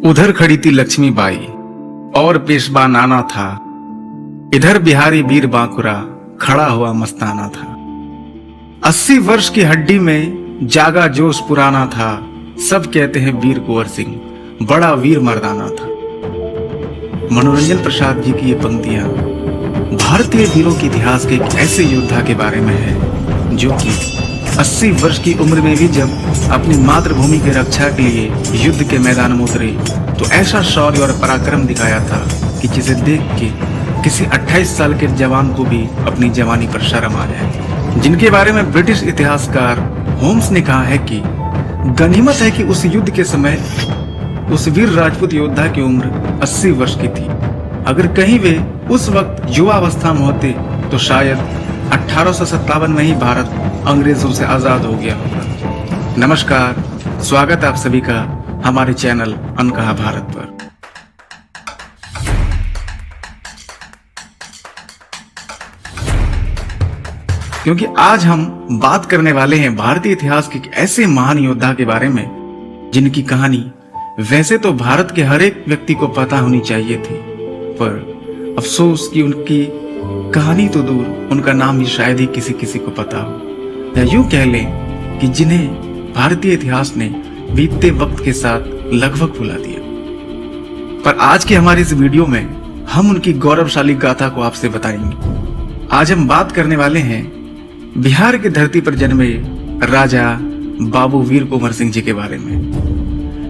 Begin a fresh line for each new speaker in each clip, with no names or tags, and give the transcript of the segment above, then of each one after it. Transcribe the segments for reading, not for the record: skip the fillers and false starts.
उधर खड़ी थी लक्ष्मीबाई और पेशवा नाना था, इधर बिहारी वीर बांकुरा खड़ा हुआ मस्ताना था। 80 वर्ष की हड्डी में जागा जोश पुराना था, सब कहते हैं वीर कुंवर सिंह बड़ा वीर मर्दाना था। मनोरंजन प्रसाद जी की ये पंक्तियां भारतीय वीरों के इतिहास के एक ऐसे योद्धा के बारे में है जो कि 80 वर्ष की उम्र में भी जब अपनी मातृभूमि की रक्षा के लिए युद्ध के मैदान में उतरे तो ऐसा शौर्य और पराक्रम दिखाया था कि जिसे देख के किसी 28 साल के जवान को भी अपनी जवानी पर शर्म आ जाए। जिनके बारे में ब्रिटिश इतिहासकार होम्स ने कहा है कि गनीमत है कि उस युद्ध के समय उस वीर राजपूत योद्धा की उम्र 80 वर्ष की थी। अगर कहीं वे उस वक्त युवा अवस्था में होते तो शायद 1857 में ही भारत अंग्रेजों से आजाद हो गया होगा। नमस्कार, स्वागत है आप सभी का हमारे चैनल अनकहा भारत पर। क्योंकि आज हम बात करने वाले हैं भारतीय इतिहास के ऐसे महान योद्धा के बारे में जिनकी कहानी वैसे तो भारत के हर एक व्यक्ति को पता होनी चाहिए थी, पर अफसोस कि उनकी कहानी तो दूर, उनका नाम भी शायद ही किसी किसी को पता हो, या यूं कह लें कि जिन्हें भारतीय इतिहास ने बीतते वक्त के साथ लगभग भुला दिया। पर आज के हमारे इस वीडियो में हम उनकी गौरवशाली गाथा को आपसे बताएंगे। आज हम बात करने वाले हैं बिहार की धरती पर जन्मे राजा बाबू वीर कुंवर सिंह जी के बारे में।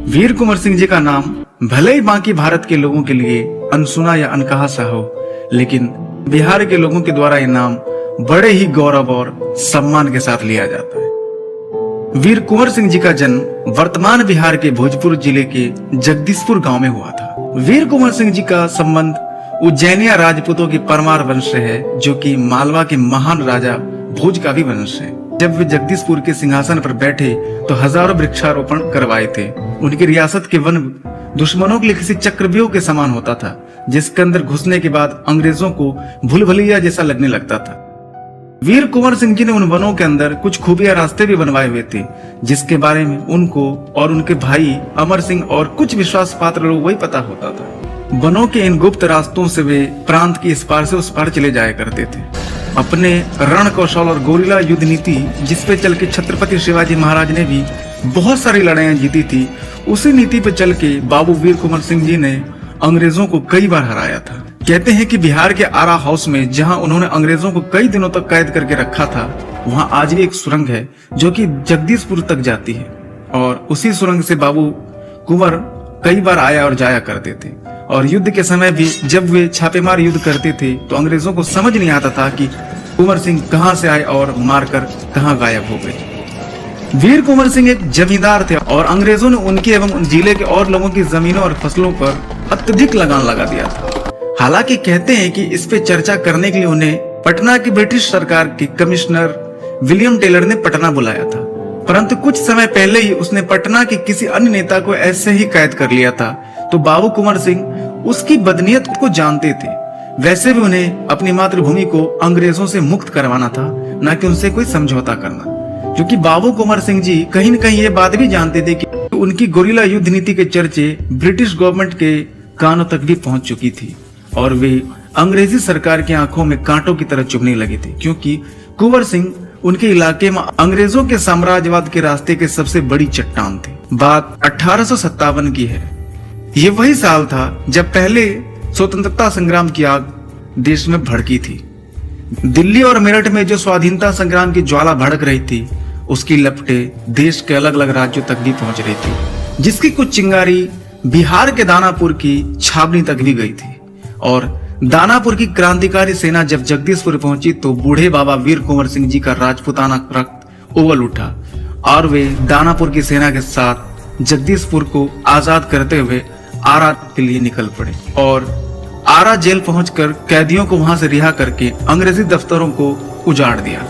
वीर कुंवर सिंह जी का नाम भले ही बाकी भारत के लोगों के लिए अनसुना या अनकहा सा हो, लेकिन बिहार के लोगों के द्वारा यह नाम बड़े ही गौरव और सम्मान के साथ लिया जाता है। वीर कुंवर सिंह जी का जन्म वर्तमान बिहार के भोजपुर जिले के जगदीशपुर गांव में हुआ था। वीर कुंवर सिंह जी का संबंध उज्जैनिया राजपूतों की परमार वंश से है, जो कि मालवा के महान राजा भोज का भी वंश है। जब वे जगदीशपुर के सिंहासन पर बैठे तो हजारों वृक्षारोपण करवाए थे। उनकी रियासत के वन दुश्मनों के लिए किसी चक्रव्यूह के समान होता था, जिसके अंदर घुसने के बाद अंग्रेजों को भूलभुलैया जैसा लगने लगता था। वीर कुंवर सिंह जी ने उन वनों के अंदर कुछ खुफिया रास्ते भी बनवाए हुए थे, जिसके बारे में उनको और उनके भाई अमर सिंह और कुछ विश्वास पात्र लोग वही पता होता था। वनों के इन गुप्त रास्तों से वे प्रांत के इस पार से उस पार चले जाया करते थे। अपने रण कौशल और गोरिल्ला युद्ध नीति, जिसपे चल के छत्रपति शिवाजी महाराज ने भी बहुत सारी लड़ाइयां जीती थी, उसी नीति पे चल के बाबू वीर कुंवर सिंह जी ने अंग्रेजों को कई बार हराया था। कहते हैं कि बिहार के आरा हाउस में जहां उन्होंने अंग्रेजों को कई दिनों तक कैद करके रखा था, वहां आज भी एक सुरंग है जो कि जगदीशपुर तक जाती है, और उसी सुरंग से बाबू कुंवर कई बार आया और जाया करते थे। और युद्ध के समय भी जब वे छापेमार युद्ध करते थे तो अंग्रेजों को समझ नहीं आता था कि कुंवर सिंह कहां से आए और मारकर कहां गायब हो गए। वीर कुंवर सिंह एक जमींदार थे और अंग्रेजों ने उनके एवं जिले के और लोगों की जमीनों और फसलों पर अत्यधिक लगान लगा दिया था। हालांकि कहते हैं कि इस पे चर्चा करने के लिए उन्हें पटना की ब्रिटिश सरकार के कमिश्नर विलियम टेलर ने पटना बुलाया था, परंतु कुछ समय पहले ही उसने पटना के किसी अन्य नेता को ऐसे ही कैद कर लिया था। तो बाबू कुंवर सिंह उसकी बदनीयत को जानते थे। वैसे भी उन्हें अपनी मातृभूमि को अंग्रेजों से मुक्त करवाना था, न कि उनसे कोई समझौता करना। क्योंकि बाबू कुंवर सिंह जी कहीं न कहीं ये बात भी जानते थे कि उनकी गोरिल्ला युद्ध नीति के चर्चे ब्रिटिश गवर्नमेंट के कानों तक भी पहुंच चुकी थी और वे अंग्रेजी सरकार की आंखों में कांटों की तरह चुभने लगे थे, क्योंकि कुंवर सिंह उनके इलाके में अंग्रेजों के साम्राज्यवाद के रास्ते के सबसे बड़ी चट्टान थे। बात 1857 की है। ये वही साल था जब पहले स्वतंत्रता संग्राम की आग देश में भड़की थी। दिल्ली और मेरठ में जो स्वाधीनता संग्राम की ज्वाला भड़क रही थी, उसकी लपटें देश के अलग अलग राज्यों तक भी पहुंच रही थी, जिसकी कुछ चिंगारी बिहार के दानापुर की छावनी तक भी गई थी। और दानापुर की क्रांतिकारी सेना जब जगदीशपुर पहुंची तो बूढ़े बाबा वीर कुंवर सिंह जी का राजपूताना रक्त उबल उठा और वे दानापुर की सेना के साथ जगदीशपुर को आजाद करते हुए आरा के लिए निकल पड़े और आरा जेल पहुंचकर कैदियों को वहां से रिहा करके अंग्रेजी दफ्तरों को उजाड़ दिया।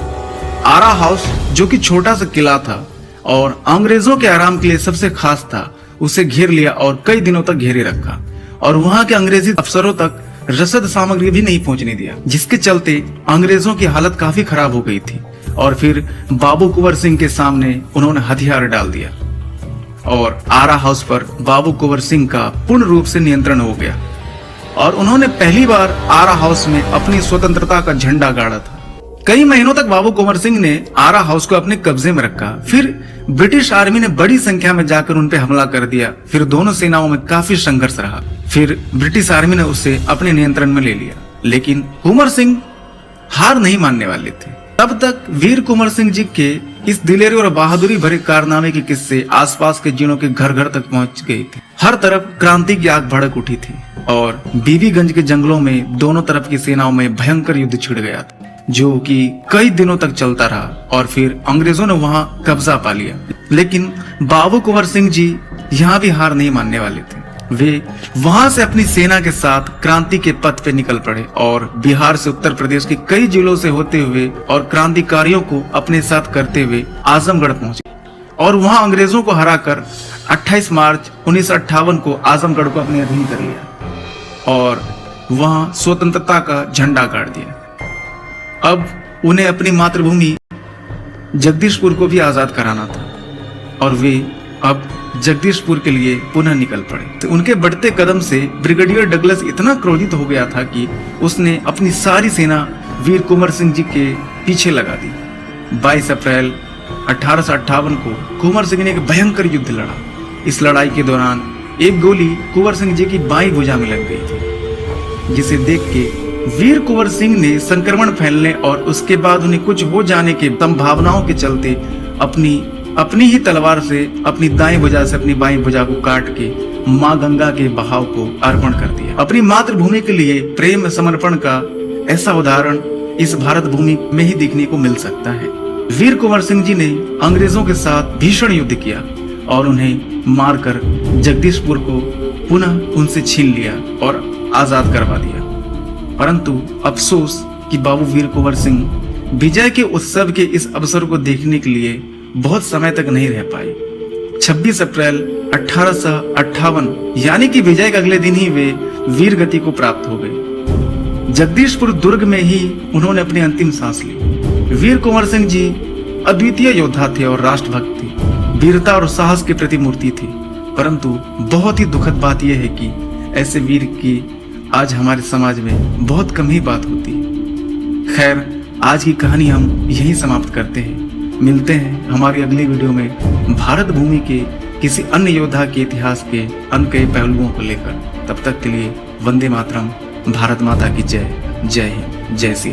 आरा हाउस, जो कि छोटा सा किला था और अंग्रेजों के आराम के लिए सबसे खास था, उसे घेर लिया और कई दिनों तक घेरे रखा और वहां के अंग्रेजी अफसरों तक रसद सामग्री भी नहीं पहुंचने दिया, जिसके चलते अंग्रेजों की हालत काफी खराब हो गई थी। और फिर बाबू कुंवर सिंह के सामने उन्होंने हथियार डाल दिया। और आरा हाउस पर बाबू कुंवर सिंह का पूर्ण रूप से नियंत्रण हो गया और उन्होंने पहली बार आरा हाउस में अपनी स्वतंत्रता का झंडा गाड़ा था। कई महीनों तक बाबू कुंवर सिंह ने आरा हाउस को अपने कब्जे में रखा। फिर ब्रिटिश आर्मी ने बड़ी संख्या में जाकर उन पर हमला कर दिया। फिर दोनों सेनाओं में काफी संघर्ष रहा। फिर ब्रिटिश आर्मी ने उसे अपने नियंत्रण में ले लिया, लेकिन कुंवर सिंह हार नहीं मानने वाले थे। तब तक वीर कुंवर सिंह जी के इस दिलेरी और बहादुरी भरे कारनामे के किस्से आसपास के जिलों के घर घर तक पहुंच गए थे। हर तरफ क्रांति की आग भड़क उठी थी और बीबीगंज के जंगलों में दोनों तरफ की सेनाओं में भयंकर युद्ध छिड़ गया था, जो कि कई दिनों तक चलता रहा और फिर अंग्रेजों ने वहां कब्जा पा लिया। लेकिन बाबू कुंवर सिंह जी यहाँ भी हार नहीं मानने वाले थे। वे वहां से अपनी सेना के साथ क्रांति के पथ पे निकल पड़े और बिहार से उत्तर प्रदेश के कई जिलों से होते हुए और क्रांतिकारियों को अपने साथ करते हुए आजमगढ़ पहुंचे और वहां अंग्रेजों को हराकर 28 मार्च 1958 को आजमगढ़ को अपने अधीन कर लिया और वहां स्वतंत्रता का झंडा गाड़ दिया। अब उन्हें अपनी मातृभूमि जगदीशपुर को भी आजाद कराना था और वे अब जगदीशपुर के लिए पुनः निकल पड़े। तो उनके बढ़ते कदम से ब्रिगेडियर डगलस इतना क्रोधित हो गया था कि उसने अपनी सारी सेना वीर कुंवर सिंह जी के पीछे लगा दी। 22 अप्रैल 1858 को कुंवर सिंह ने एक भयंकर युद्ध लड़ा। इस लड़ाई के दौरान एक गोली कुंवर सिंह जी की बाईं भुजा में लग गई थी, जिसे देख के वीर कुंवर सिंह ने संक्रमण फैलने और उसके बाद उन्हें कुछ हो जाने के संभावनाओं के चलते अपनी ही तलवार से अपनी दाएं भुजा से अपनी बाईं भुजा को काट के मां गंगा के बहाव को अर्पण कर दिया। अपनी मातृभूमि के लिए प्रेम समर्पण का ऐसा उदाहरण इस भारत भूमि में ही देखने को मिल सकता है। वीर कुंवर सिंह जी ने अंग्रेजों के साथ भीषण युद्ध किया और उन्हें मारकर जगदीशपुर को पुनः उनसे छीन लिया और आजाद करवा दिया। परंतु अफसोस कि बाबू वीर कुंवर सिंह विजय के उत्सव के इस अवसर को देखने के लिए बहुत समय तक नहीं रह पाए। 26 अप्रैल 1858 यानी कि विजय के अगले दिन ही वे वीर गति को प्राप्त हो गए। जगदीशपुर दुर्ग में ही उन्होंने अपनी अंतिम सांस ली। वीर कुंवर सिंह जी अद्वितीय योद्धा थे और राष्ट्रभक्त थे, वीरता और साहस की प्रतिमूर्ति थी। परंतु बहुत ही दुखद बात यह है कि ऐसे वीर की आज हमारे समाज में बहुत कम ही बात होती है। खैर, आज की कहानी हम यहीं समाप्त करते हैं। मिलते हैं हमारी अगली वीडियो में भारत भूमि के किसी अन्य योद्धा के इतिहास के अन्य कई पहलुओं को लेकर। तब तक के लिए वंदे मातरम, भारत माता की जय। जय हिंद, जय श्री राम।